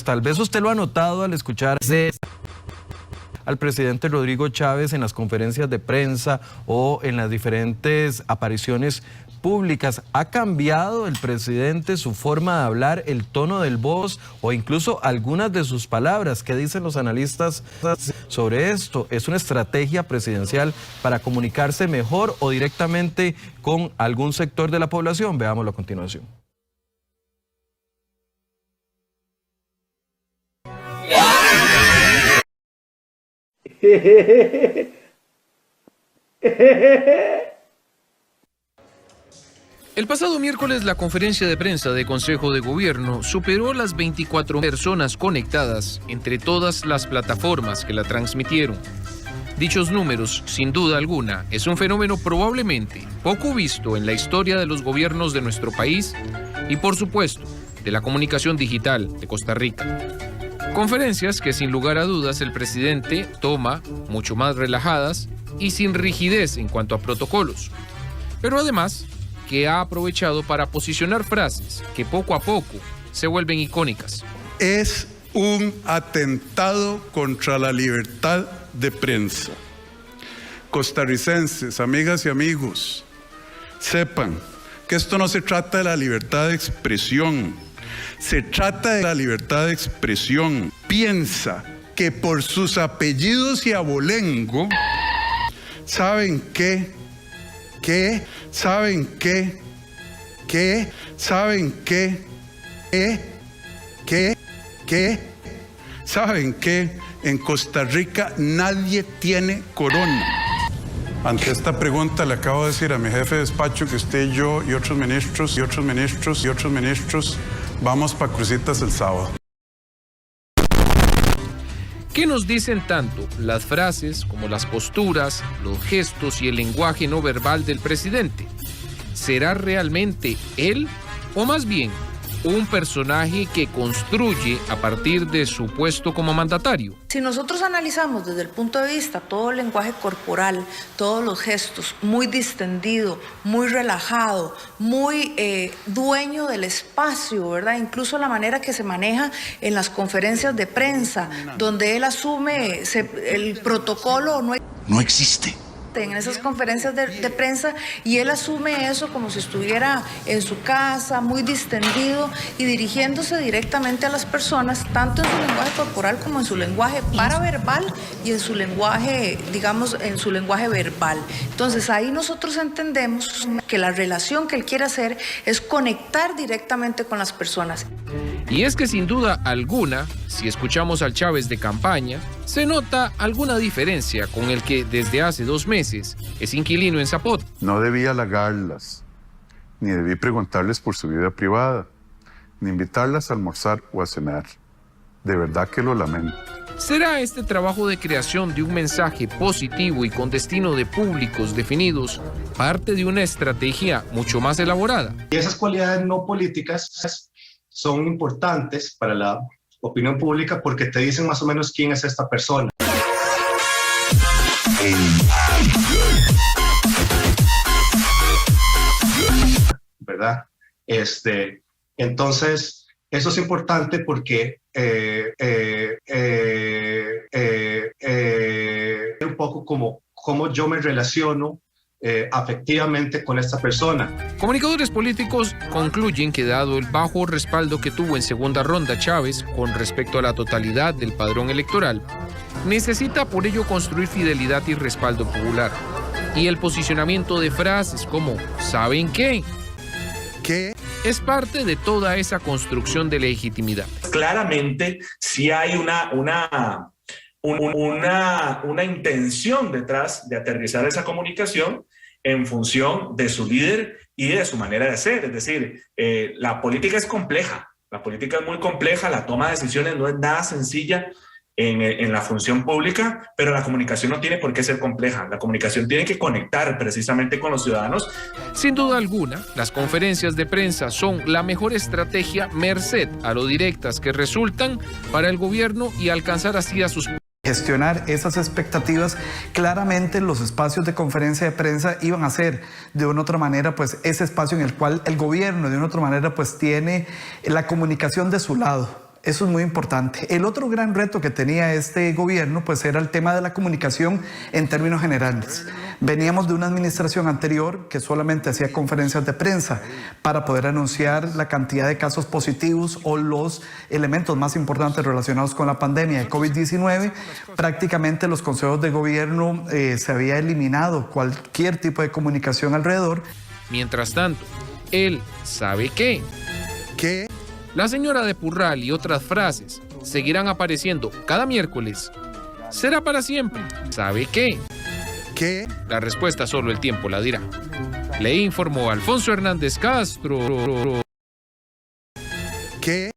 Tal vez usted lo ha notado al escuchar al presidente Rodrigo Chávez en las conferencias de prensa o en las diferentes apariciones públicas. ¿Ha cambiado el presidente su forma de hablar, el tono del voz o incluso algunas de sus palabras? ¿Qué dicen los analistas sobre esto? ¿Es una estrategia presidencial para comunicarse mejor o directamente con algún sector de la población? Veámoslo a continuación. El pasado miércoles la conferencia de prensa de Consejo de Gobierno superó las 24 personas conectadas entre todas las plataformas que la transmitieron. Dichos números, sin duda alguna, es un fenómeno probablemente poco visto en la historia de los gobiernos de nuestro país y, por supuesto, de la comunicación digital de Costa Rica. Conferencias que sin lugar a dudas el presidente toma mucho más relajadas y sin rigidez en cuanto a protocolos, pero además que ha aprovechado para posicionar frases que poco a poco se vuelven icónicas. Es un atentado contra la libertad de prensa. Costarricenses, amigas y amigos, sepan que esto no se trata de la libertad de expresión. Se trata de la libertad de expresión. Piensa que por sus apellidos y abolengo, ¿saben qué? ¿Saben qué? ¿Saben qué? ¿Saben qué? En Costa Rica nadie tiene corona. Ante esta pregunta le acabo de decir a mi jefe de despacho que usted, yo y otros ministros vamos para Cruzitas el sábado. ¿Qué nos dicen tanto las frases como las posturas, los gestos y el lenguaje no verbal del presidente? ¿Será realmente él o más bien un personaje que construye a partir de su puesto como mandatario? Si nosotros analizamos desde el punto de vista todo el lenguaje corporal, todos los gestos, muy distendido, muy relajado, muy dueño del espacio, ¿verdad? Incluso la manera que se maneja en las conferencias de prensa, donde él asume el protocolo no existe. En esas conferencias de prensa y él asume eso como si estuviera en su casa, muy distendido y dirigiéndose directamente a las personas, tanto en su lenguaje corporal como en su lenguaje paraverbal y en su lenguaje, digamos, en su lenguaje verbal. Entonces ahí nosotros entendemos que la relación que él quiere hacer es conectar directamente con las personas. Y es que sin duda alguna, si escuchamos al Chávez de campaña, se nota alguna diferencia con el que desde hace 2 meses es inquilino en Zapote. No debí halagarlas, ni debí preguntarles por su vida privada, ni invitarlas a almorzar o a cenar. De verdad que lo lamento. ¿Será este trabajo de creación de un mensaje positivo y con destino de públicos definidos parte de una estrategia mucho más elaborada? Y esas cualidades no políticas son importantes para la opinión pública porque te dicen más o menos quién es esta persona. ¿Verdad? Entonces, eso es importante porque un poco como yo me relaciono afectivamente con esta persona. Comunicadores políticos concluyen que dado el bajo respaldo que tuvo en segunda ronda Chávez con respecto a la totalidad del padrón electoral, necesita por ello construir fidelidad y respaldo popular. Y el posicionamiento de frases como ¿saben qué? ¿Qué? Es parte de toda esa construcción de legitimidad. Claramente sí hay una intención detrás de aterrizar esa comunicación en función de su líder y de su manera de ser. Es decir, la política es compleja, la política es muy compleja, la toma de decisiones no es nada sencilla en la función pública, pero la comunicación no tiene por qué ser compleja. La comunicación tiene que conectar precisamente con los ciudadanos. Sin duda alguna, las conferencias de prensa son la mejor estrategia merced a lo directas que resultan para el gobierno y alcanzar así a sus gestionar esas expectativas. Claramente los espacios de conferencia de prensa iban a ser de una u otra manera pues ese espacio en el cual el gobierno de una u otra manera pues tiene la comunicación de su lado. Eso es muy importante. El otro gran reto que tenía este gobierno pues era el tema de la comunicación en términos generales. Veníamos de una administración anterior que solamente hacía conferencias de prensa para poder anunciar la cantidad de casos positivos o los elementos más importantes relacionados con la pandemia de COVID-19. Prácticamente los consejos de gobierno se había eliminado cualquier tipo de comunicación alrededor. Mientras tanto, él sabe qué. ¿Qué? La señora de Purral y otras frases seguirán apareciendo cada miércoles. ¿Será para siempre? ¿Sabe qué? ¿Qué? La respuesta solo el tiempo la dirá. Le informó Alfonso Hernández Castro. ¿Qué?